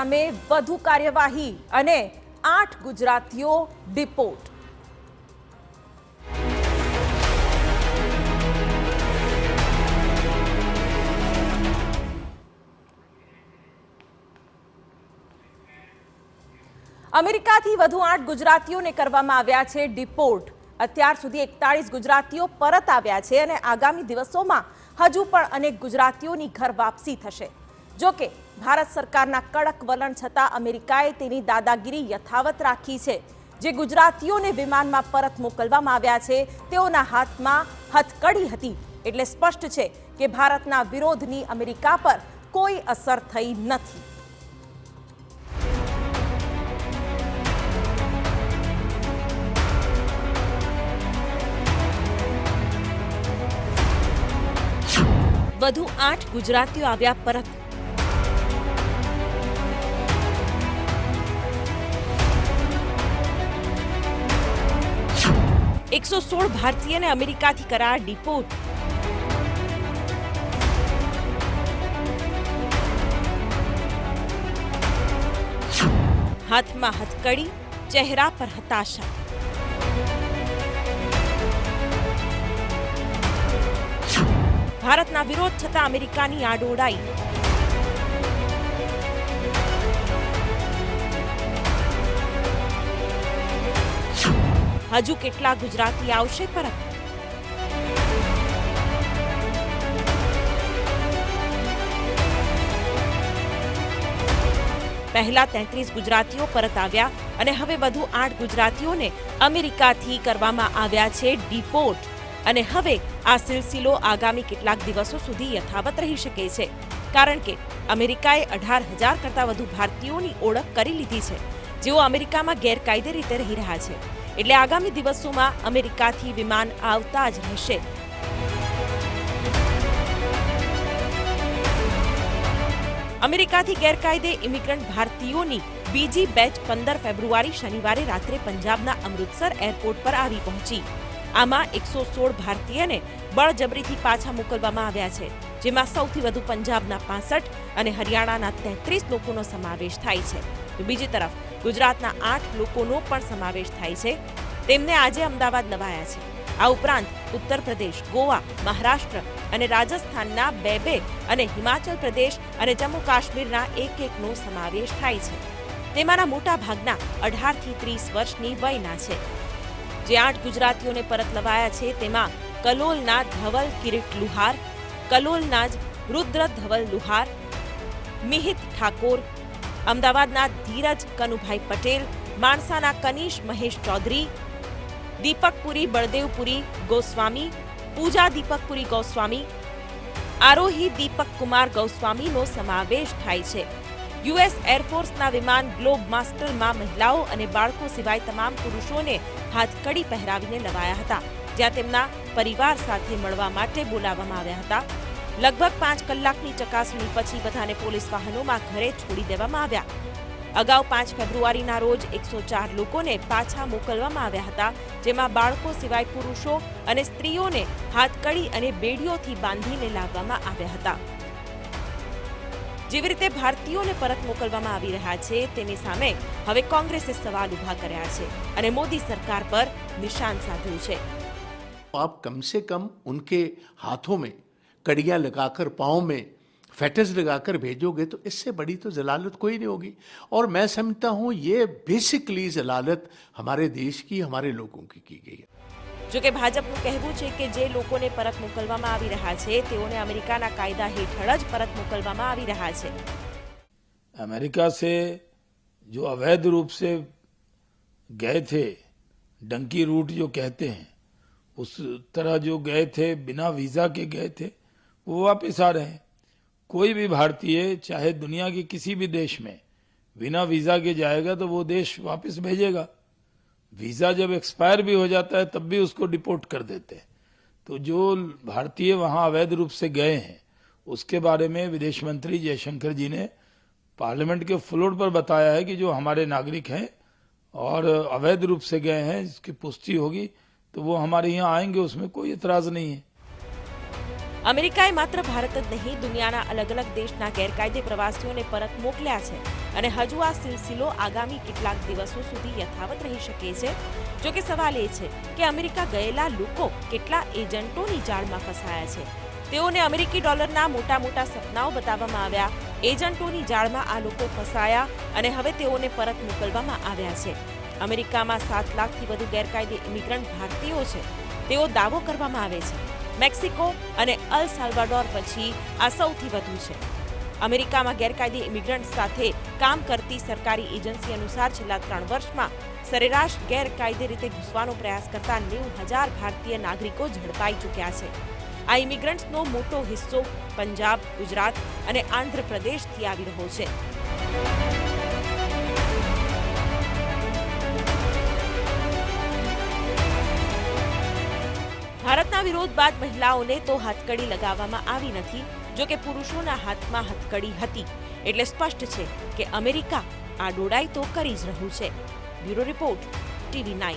સામે વધુ કાર્યવાહી અને 8 ગુજરાતીઓ ડિપોર્ટ। અમેરિકાથી વધુ 8 ગુજરાતીઓને કરવામાં આવ્યા છે ડિપોર્ટ। અત્યાર સુધી 41 ગુજરાતીઓ પરત આવ્યા છે અને આગામી દિવસોમાં હજુ પણ અનેક ગુજરાતીઓની ઘર વાપસી થશે। જો કે ભારત સરકારના કડક વલણ છતાં અમેરિકાએ તેની દાદાગીરી યથાવત રાખી છે। જે ગુજરાતીઓને વિમાનમાં પરત મોકલવામાં આવ્યા છે તેઓના હાથમાં હથકડી હતી, એટલે સ્પષ્ટ છે કે ભારતના વિરોધની અમેરિકા પર કોઈ અસર થઈ નથી। વધુ 8 ગુજરાતીઓ આવ્યા પરત। $116 ભારતીયને અમેરિકાથી કરાયા ડિપોર્ટ। હાથમાં હથકડી, ચહેરા પર હતાશા। ભારતના વિરોધ છતાં અમેરિકાની આડોડાઈ। હજુ કેટલા ગુજરાતી આવશે પરત? પહેલા 33 ગુજરાતીઓ પરત આવ્યા અને હવે વધુ 8 ગુજરાતીઓને અમેરિકાથી કરવામાં આવ્યા છે ડિપોર્ટ। અને હવે આ સિલસિલો આગામી કેટલાક દિવસો સુધી યથાવત રહી શકે છે, કારણ કે અમેરિકાએ 18,000 કરતાં વધુ ભારતીયોની ઓળખ કરી લીધી છે, જેઓ અમેરિકામાં ગેરકાયદે રીતે રહી રહ્યા છે। એટલે આગામી દિવસોમાં અમેરિકાથી વિમાન આવતા જ રહેશે। અમેરિકાથી ગેરકાયદે ઇમિગ્રન્ટ ભારતીયોની બીજી બેચ 15 ફેબ્રુઆરી શનિવારે રાત્રે પંજાબના અમૃતસર એરપોર્ટ પર આવી પહોંચી। આમાં 116 ભારતીયને બળજબરીથી પાછા મોકલવામાં આવ્યા છે, જેમાં સૌથી વધુ પંજાબના 65 અને હરિયાણાના 33 લોકોનો સમાવેશ થાય છે। તો બીજી તરફ ગુજરાતના 8 લોકોનો પણ સમાવેશ થાય છે। તેમને આજે અમદાવાદ લવાયા છે। આ ઉપરાંત ઉત્તર પ્રદેશ, ગોવા, મહારાષ્ટ્ર અને રાજસ્થાનના 2 અને હિમાચલ પ્રદેશ અને જમ્મુ કાશ્મીરના 1-1નો સમાવેશ થાય છે। તેમાંના મોટા ભાગના 18 થી 30 વર્ષની વયના છે। જે 8 ગુજરાતીઓને પરત લવાયા છે તેમાં કલોલના ધવલ કિરીટ લુહાર, કલોલના જ રુદ્ર ધવલ લુહાર, મિહિત ઠાકોર, અમદાવાદના ધીરજ કનુભાઈ પટેલ, માણસાના કનીશ મહેશ ચૌધરી, દીપકપુરી બળદેવપુરી ગોસ્વામી, પૂજા દીપકપુરી ગોસ્વામી, આરોહી દીપક કુમાર ગોસ્વામીનો સમાવેશ થાય છે। યુએસ એરફોર્સના વિમાન ગ્લોબ માસ્ટરમાં મહિલાઓ અને બાળકો સિવાય તમામ પુરુષોને હાથકડી પહેરાવીને લવાયા હતા, જ્યાં તેમના પરિવાર સાથે મળવા માટે બોલાવવામાં આવ્યા હતા। લગભગ 5 કલાકની ચકાસણી પછી બધાને પોલીસ વાહનોમાં ઘરે છોડી દેવામાં આવ્યા। અગાઉ 5 ફેબ્રુઆરીના રોજ 104 લોકોને પાછા મોકલવામાં આવ્યા હતા, જેમાં બાળકો સિવાય પુરુષો અને સ્ત્રીઓને હાથકડી અને બેડીઓથી બાંધીને લાવવામાં આવ્યા હતા। જેવી રીતે ભારતીયોને પરત મોકલવામાં આવી રહ્યા છે તેની સામે હવે કોંગ્રેસે સવાલ ઉભા કર્યા છે અને મોદી સરકાર પર નિશાન સાધ્યું છે। आप कम से कम उनके हाथों में कड़ियां लगाकर पाँव में फेटस लगाकर भेजोगे तो इससे बड़ी तो जलालत कोई नहीं होगी। और मैं समझता हूँ ये बेसिकली जलालत हमारे देश की, हमारे लोगों की गई है। જો કે ભાજપનું કહેવું છે કે જે લોકોને પરત મોકલવામાં આવી રહ્યા છે તેઓને અમેરિકાના કાયદા હેઠળ જ પરત મોકલવામાં આવી રહ્યા છે। अमेरिका से जो अवैध रूप से गए थे, डंकी रूट जो कहते हैं, उस तरह जो गए थे, बिना वीजा के गए थे, वो वापस आ रहे हैं। कोई भी भारतीय चाहे दुनिया के किसी भी देश में बिना वीजा के जाएगा तो वो देश वापस भेजेगा। वीजा जब एक्सपायर भी हो जाता है तब भी उसको डिपोर्ट कर देते हैं। तो जो भारतीय वहां अवैध रूप से गए हैं उसके बारे में विदेश मंत्री जयशंकर जी ने पार्लियामेंट के फ्लोर पर बताया है कि जो हमारे नागरिक हैं और अवैध रूप से गए हैं, इसकी पुष्टि होगी तो वो हमारे यहाँ आएंगे, उसमें कोई इतराज नहीं है। અમેરિકાએ માત્ર ભારત જ નહીં દુનિયાના અલગ અલગ દેશના ગેરકાયદે પ્રવાસીઓને પરત મોકલ્યા છે અને હજુ આ સિલસિલો આગામી કેટલાક દિવસો સુધી યથાવત રહી શકે છે. જો કે સવાલ એ છે કે અમેરિકા ગયેલા લોકો કેટલા એજન્ટોની જાળમાં ફસાયા છે. તેઓને અમેરિકી ડોલરના મોટા મોટા સપનાઓ બતાવવામાં આવ્યા, એજન્ટોની જાળમાં આ લોકો ફસાયા અને હવે તેઓને પરત મોકલવામાં આવ્યા છે. અમેરિકામાં 7 લાખથી વધુ ગેરકાયદે ઇમિગ્રન્ટ ભારતીયો છે તેવો દાવો કરવામાં આવે છે. મેક્સિકો અને અલ સાલ્વાડોર પછી આ સૌથી વધુ છે. અમેરિકામાં ગેરકાયદે ઇમિગ્રન્ટ સાથે કામ કરતી સરકારી એજન્સી અનુસાર છેલ્લા 3 વર્ષમાં સરેરાશ ગેરકાયદે રીતે ઘૂસવાનો પ્રયાસ કરતા 90,000 ભારતીય નાગરિકો ઝડપાઈ ચૂક્યા છે. આ ઇમિગ્રન્ટ્સનો મોટો હિસ્સો પંજાબ, ગુજરાત અને આંધ્રપ્રદેશથી આવી રહ્યો છે. ભારતના વિરોધ બાદ મહિલાઓને તો હથકડી લગાવવામાં આવી નથી, જો કે પુરુષોના હાથમાં હથકડી હતી. એટલે સ્પષ્ટ છે કે અમેરિકા આ દોડાઈ તો કરી જ રહ્યું છે. Bureau report, TV9.